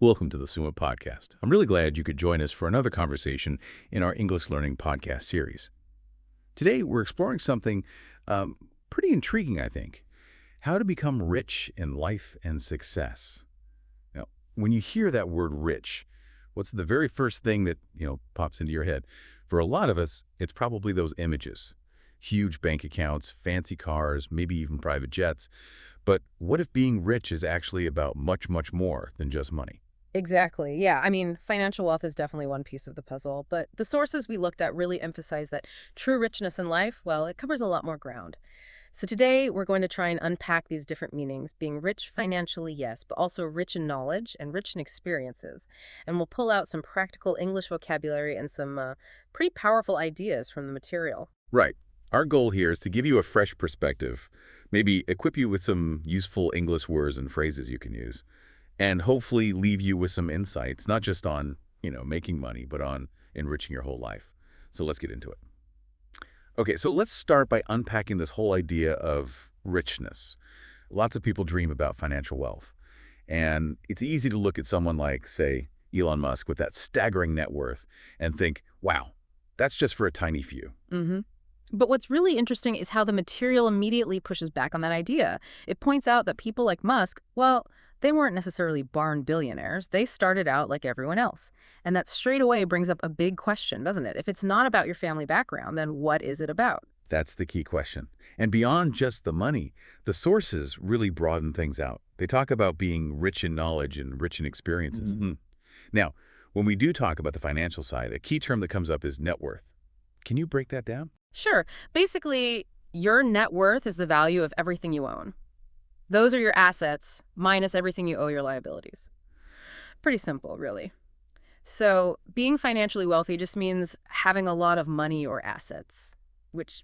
Welcome to the Fluent Podcast. I'm really glad you could join us for another conversation in our English Learning Podcast series. Today, we're exploring something pretty intriguing, I think. How to become rich in life and success. Now, when you hear that word rich, what's the very first thing that, pops into your head? For a lot of us, it's probably those images. Huge bank accounts, fancy cars, maybe even private jets. But what if being rich is actually about much, much more than just money? Exactly. Yeah. I mean, financial wealth is definitely one piece of the puzzle, but the sources we looked at really emphasize that true richness in life, well, it covers a lot more ground. So today we're going to try and unpack these different meanings, being rich financially, yes, but also rich in knowledge and rich in experiences. And we'll pull out some practical English vocabulary and some pretty powerful ideas from the material. Right. Our goal here is to give you a fresh perspective, maybe equip you with some useful English words and phrases you can use, and hopefully leave you with some insights, not just on, making money, but on enriching your whole life. So let's get into it. Okay, so let's start by unpacking this whole idea of richness. Lots of people dream about financial wealth, and it's easy to look at someone like, say, Elon Musk with that staggering net worth and think, wow, that's just for a tiny few. Mm-hmm. But what's really interesting is how the material immediately pushes back on that idea. It points out that people like Musk, well, they weren't necessarily barn billionaires. They started out like everyone else. And that straight away brings up a big question, doesn't it? If it's not about your family background, then what is it about? That's the key question. And beyond just the money, the sources really broaden things out. They talk about being rich in knowledge and rich in experiences. Now, when we do talk about the financial side, a key term that comes up is net worth. Can you break that down? Sure. Basically, your net worth is the value of everything you own. Those are your assets minus everything you owe your liabilities. Pretty simple, really. So being financially wealthy just means having a lot of money or assets, which,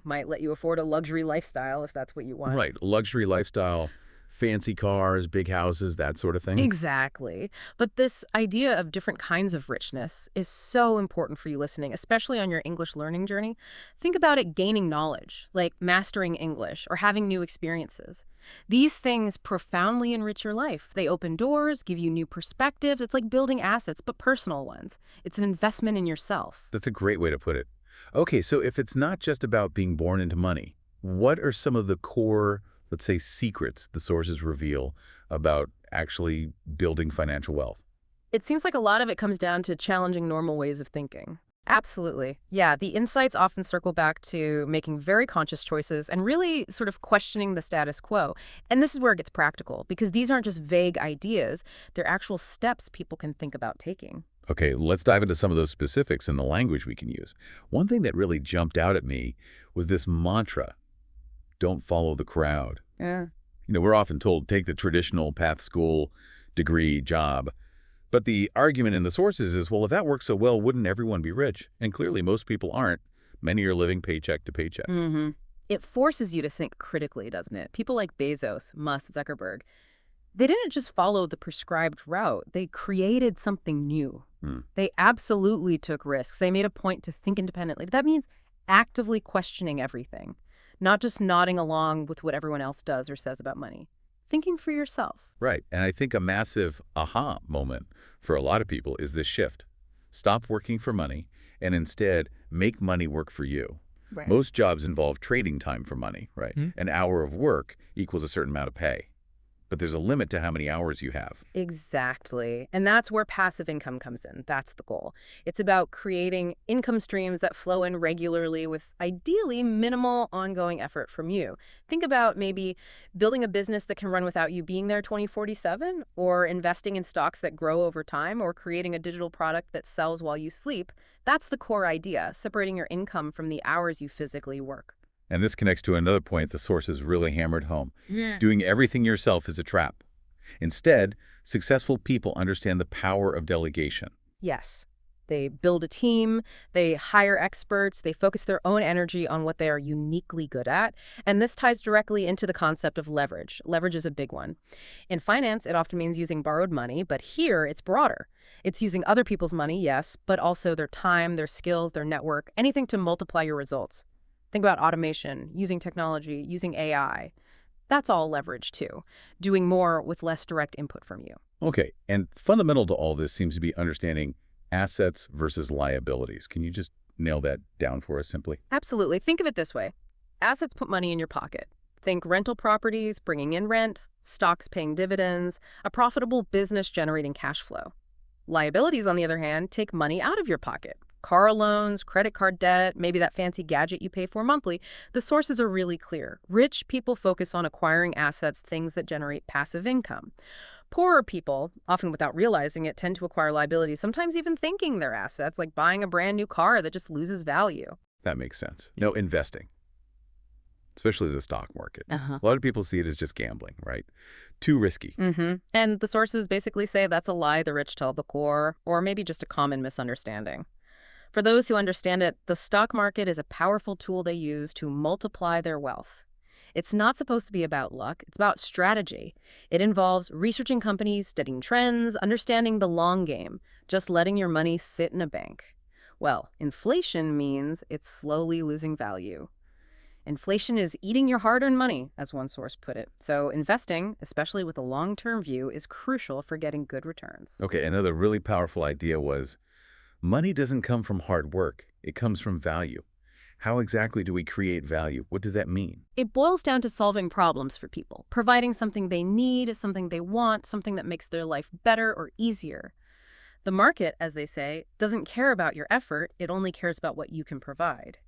might let you afford a luxury lifestyle if that's what you want. Right. Luxury lifestyle, fancy cars, big houses, that sort of thing. Exactly. But this idea of different kinds of richness is so important for you listening, especially on your English learning journey. Think about it gaining knowledge, like mastering English or having new experiences. These things profoundly enrich your life. They open doors, give you new perspectives. It's like building assets, but personal ones. It's an investment in yourself. That's a great way to put it. Okay, so if it's not just about being born into money, what are some of the core, let's say, secrets the sources reveal about actually building financial wealth? It seems like a lot of it comes down to challenging normal ways of thinking. Absolutely. Yeah, the insights often circle back to making very conscious choices and really sort of questioning the status quo. And this is where it gets practical, because these aren't just vague ideas, they're actual steps people can think about taking. Okay, let's dive into some of those specifics and the language we can use. One thing that really jumped out at me was this mantra, don't follow the crowd. Yeah. We're often told, take the traditional path, school, degree, job. But the argument in the sources is, well, if that works so well, wouldn't everyone be rich? And clearly, most people aren't. Many are living paycheck to paycheck. Mm-hmm. It forces you to think critically, doesn't it? People like Bezos, Musk, Zuckerberg, they didn't just follow the prescribed route. They created something new. They absolutely took risks. They made a point to think independently. That means actively questioning everything, not just nodding along with what everyone else does or says about money. Thinking for yourself. Right. And I think a massive aha moment for a lot of people is this shift. Stop working for money and instead make money work for you. Right. Most jobs involve trading time for money, right? An hour of work equals a certain amount of pay. But there's a limit to how many hours you have. Exactly. And that's where passive income comes in. That's the goal. It's about creating income streams that flow in regularly with ideally minimal ongoing effort from you. Think about maybe building a business that can run without you being there 24/7, or investing in stocks that grow over time, or creating a digital product that sells while you sleep. That's the core idea, separating your income from the hours you physically work. And this connects to another point the sources really hammered home. Doing everything yourself is a trap. Instead, successful people understand the power of delegation. Yes. They build a team, they hire experts, they focus their own energy on what they are uniquely good at. And this ties directly into the concept of leverage. Leverage is a big one. In finance, it often means using borrowed money, but here it's broader. It's using other people's money, yes, but also their time, their skills, their network, anything to multiply your results. Think about automation, using technology, using AI. That's all leverage too, doing more with less direct input from you. Okay, and fundamental to all this seems to be understanding assets versus liabilities. Can you just nail that down for us simply? Absolutely. Think of it this way. Assets put money in your pocket. Think rental properties bringing in rent, stocks paying dividends, a profitable business generating cash flow. Liabilities, on the other hand, take money out of your pocket. Car loans, credit card debt, maybe that fancy gadget you pay for monthly. The sources are really clear. Rich people focus on acquiring assets, things that generate passive income. Poorer people, often without realizing it, tend to acquire liabilities, sometimes even thinking they're assets, like buying a brand new car that just loses value. That makes sense. No, investing, especially the stock market. Uh-huh. A lot of people see it as just gambling, right? Too risky. And the sources basically say that's a lie the rich tell the poor, or maybe just a common misunderstanding. For those who understand it, the stock market is a powerful tool they use to multiply their wealth. It's not supposed to be about luck, it's about strategy. It involves researching companies, studying trends, understanding the long game, just letting your money sit in a bank. Well, inflation means it's slowly losing value. Inflation is eating your hard-earned money, as one source put it. So investing, especially with a long-term view, is crucial for getting good returns. Okay, another really powerful idea was money doesn't come from hard work. It comes from value. How exactly do we create value? What does that mean? It boils down to solving problems for people, providing something they need, something they want, something that makes their life better or easier. The market, as they say, doesn't care about your effort, it only cares about what you can provide.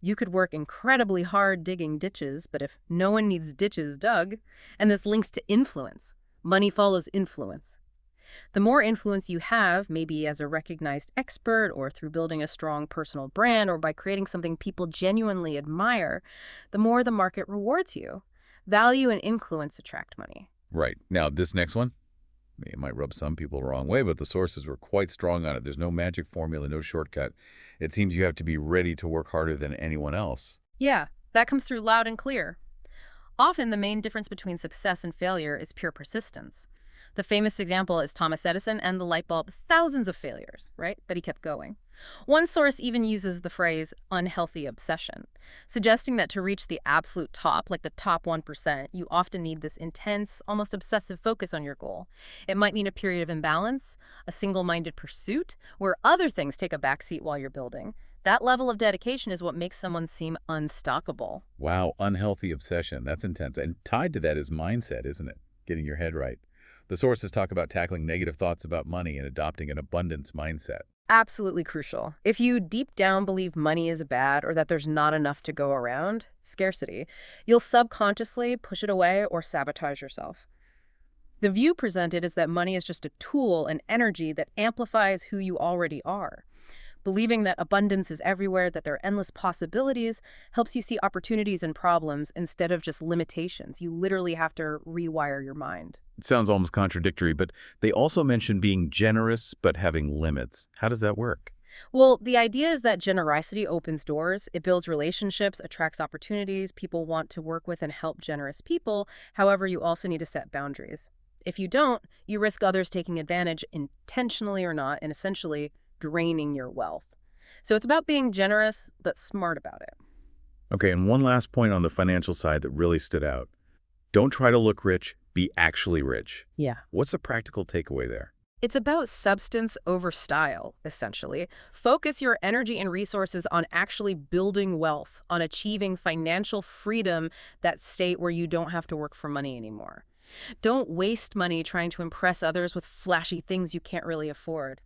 You could work incredibly hard digging ditches, but if no one needs ditches dug, and this links to influence, money follows influence. The more influence you have, maybe as a recognized expert or through building a strong personal brand or by creating something people genuinely admire, the more the market rewards you. Value and influence attract money. Right. Now, this next one, it might rub some people the wrong way, but the sources were quite strong on it. There's no magic formula, no shortcut. It seems you have to be ready to work harder than anyone else. Yeah, that comes through loud and clear. Often the main difference between success and failure is pure persistence. The famous example is Thomas Edison and the light bulb, thousands of failures, right? But he kept going. One source even uses the phrase unhealthy obsession, suggesting that to reach the absolute top, like the top 1%, you often need this intense, almost obsessive focus on your goal. It might mean a period of imbalance, a single-minded pursuit, where other things take a backseat while you're building. That level of dedication is what makes someone seem unstoppable. Wow, unhealthy obsession. That's intense. And tied to that is mindset, isn't it? Getting your head right. The sources talk about tackling negative thoughts about money and adopting an abundance mindset. Absolutely crucial. If you deep down believe money is bad or that there's not enough to go around, scarcity, you'll subconsciously push it away or sabotage yourself. The view presented is that money is just a tool, an energy that amplifies who you already are. Believing that abundance is everywhere, that there are endless possibilities, helps you see opportunities and problems instead of just limitations. You literally have to rewire your mind. It sounds almost contradictory, but they also mention being generous but having limits. How does that work? Well, the idea is that generosity opens doors, it builds relationships, attracts opportunities, people want to work with and help generous people. However, you also need to set boundaries. If you don't, you risk others taking advantage, intentionally or not, and essentially draining your wealth. So it's about being generous, but smart about it. Okay, and one last point on the financial side that really stood out. Don't try to look rich, be actually rich. Yeah. What's the practical takeaway there? It's about substance over style, essentially. Focus your energy and resources on actually building wealth, on achieving financial freedom, that state where you don't have to work for money anymore. Don't waste money trying to impress others with flashy things you can't really afford.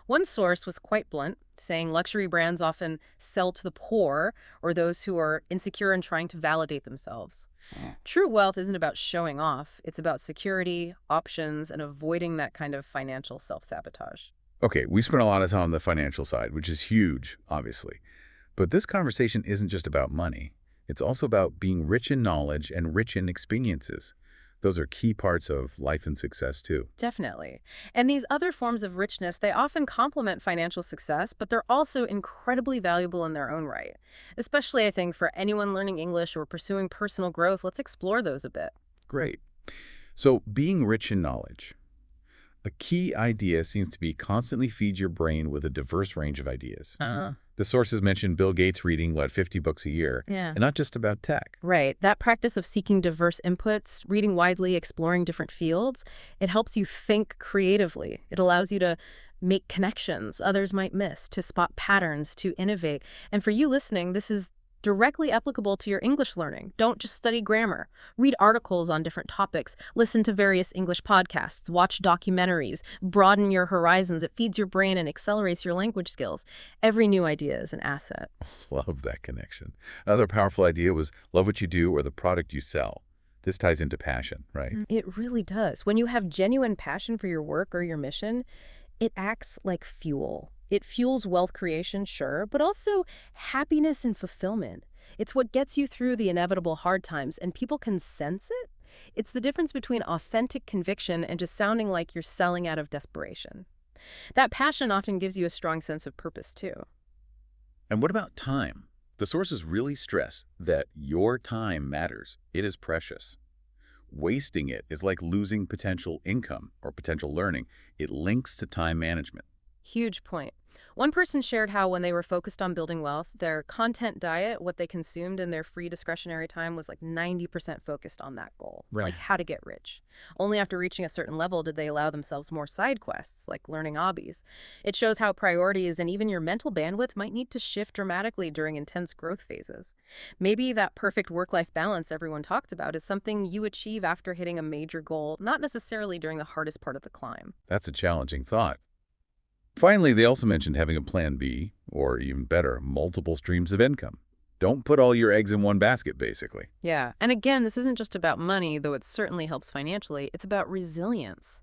One source was quite blunt, saying luxury brands often sell to the poor or those who are insecure and trying to validate themselves. True wealth isn't about showing off. It's about security, options, and avoiding that kind of financial self-sabotage. Okay, we spent a lot of time on the financial side, which is huge, obviously. But this conversation isn't just about money. It's also about being rich in knowledge and rich in experiences. Those are key parts of life and success, too. Definitely. And these other forms of richness, they often complement financial success, but they're also incredibly valuable in their own right. Especially, I think, for anyone learning English or pursuing personal growth, let's explore those a bit. Great. So being rich in knowledge. A key idea seems to be constantly feed your brain with a diverse range of ideas. The sources mentioned Bill Gates reading, 50 books a year, Yeah. and not just about tech. Right. That practice of seeking diverse inputs, reading widely, exploring different fields, it helps you think creatively. It allows you to make connections others might miss, to spot patterns, to innovate. And for you listening, this is directly applicable to your English learning. Don't just study grammar. Read articles on different topics, listen to various English podcasts, watch documentaries, broaden your horizons. It feeds your brain and accelerates your language skills. Every new idea is an asset. Love that connection. Another powerful idea was love what you do or the product you sell. This ties into passion, right? It really does. When you have genuine passion for your work or your mission, it acts like fuel. It fuels wealth creation, sure, but also happiness and fulfillment. It's what gets you through the inevitable hard times, and people can sense it. It's the difference between authentic conviction and just sounding like you're selling out of desperation. That passion often gives you a strong sense of purpose, too. And what about time? The sources really stress that your time matters. It is precious. Wasting it is like losing potential income or potential learning. It links to time management. Huge point. One person shared how when they were focused on building wealth, their content diet, what they consumed in their free discretionary time, was like 90% focused on that goal, Right. like how to get rich. Only after reaching a certain level did they allow themselves more side quests, like learning hobbies. It shows how priorities and even your mental bandwidth might need to shift dramatically during intense growth phases. Maybe that perfect work-life balance everyone talked about is something you achieve after hitting a major goal, not necessarily during the hardest part of the climb. That's a challenging thought. Finally, they also mentioned having a plan B, or even better, multiple streams of income. Don't put all your eggs in one basket, basically. Yeah. And again, this isn't just about money, though it certainly helps financially. It's about resilience.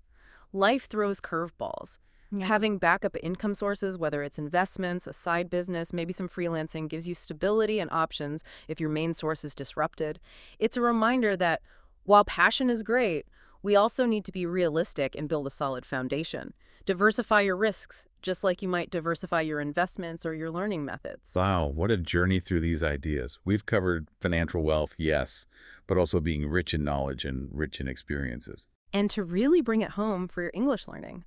Life throws curveballs. Having backup income sources, whether it's investments, a side business, maybe some freelancing, gives you stability and options if your main source is disrupted. It's a reminder that while passion is great, we also need to be realistic and build a solid foundation. Diversify your risks, just like you might diversify your investments or your learning methods. Wow, what a journey through these ideas. We've covered financial wealth, yes, but also being rich in knowledge and rich in experiences. And to really bring it home for your English learning,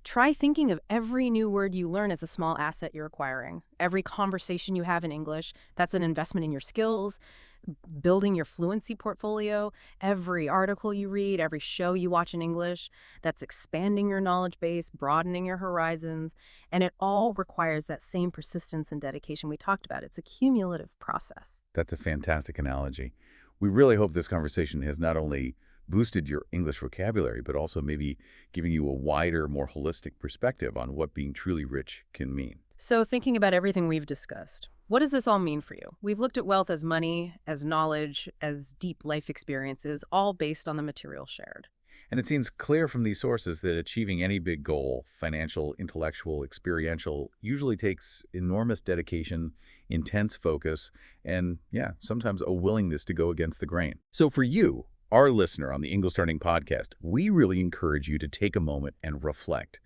try thinking of every new word you learn as a small asset you're acquiring. Every conversation you have in English, that's an investment in your skills, building your fluency portfolio. Every article you read, every show you watch in English, that's expanding your knowledge base, broadening your horizons, and it all requires that same persistence and dedication we talked about. It's a cumulative process. That's a fantastic analogy. We really hope this conversation has not only boosted your English vocabulary, but also maybe giving you a wider, more holistic perspective on what being truly rich can mean. So thinking about everything we've discussed, what does this all mean for you? We've looked at wealth as money, as knowledge, as deep life experiences, all based on the material shared. And it seems clear from these sources that achieving any big goal, financial, intellectual, experiential, usually takes enormous dedication, intense focus, and, sometimes a willingness to go against the grain. So for you, our listener on the English Learning Podcast, we really encourage you to take a moment and reflect.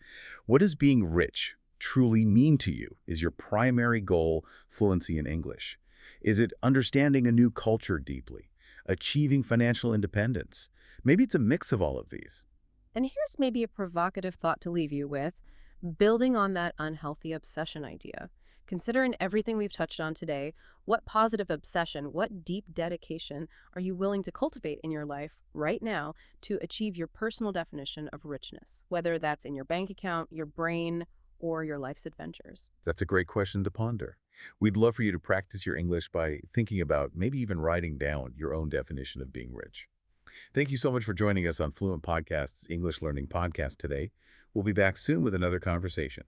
What does being rich truly mean to you? Is your primary goal fluency in English? Is it understanding a new culture deeply? Achieving financial independence? Maybe it's a mix of all of these. And here's maybe a provocative thought to leave you with, building on that unhealthy obsession idea. Considering everything we've touched on today, what positive obsession, what deep dedication are you willing to cultivate in your life right now to achieve your personal definition of richness, whether that's in your bank account, your brain, or your life's adventures? That's a great question to ponder. We'd love for you to practice your English by thinking about, maybe even writing down your own definition of being rich. Thank you so much for joining us on Fluent Podcast's English Learning Podcast today. We'll be back soon with another conversation.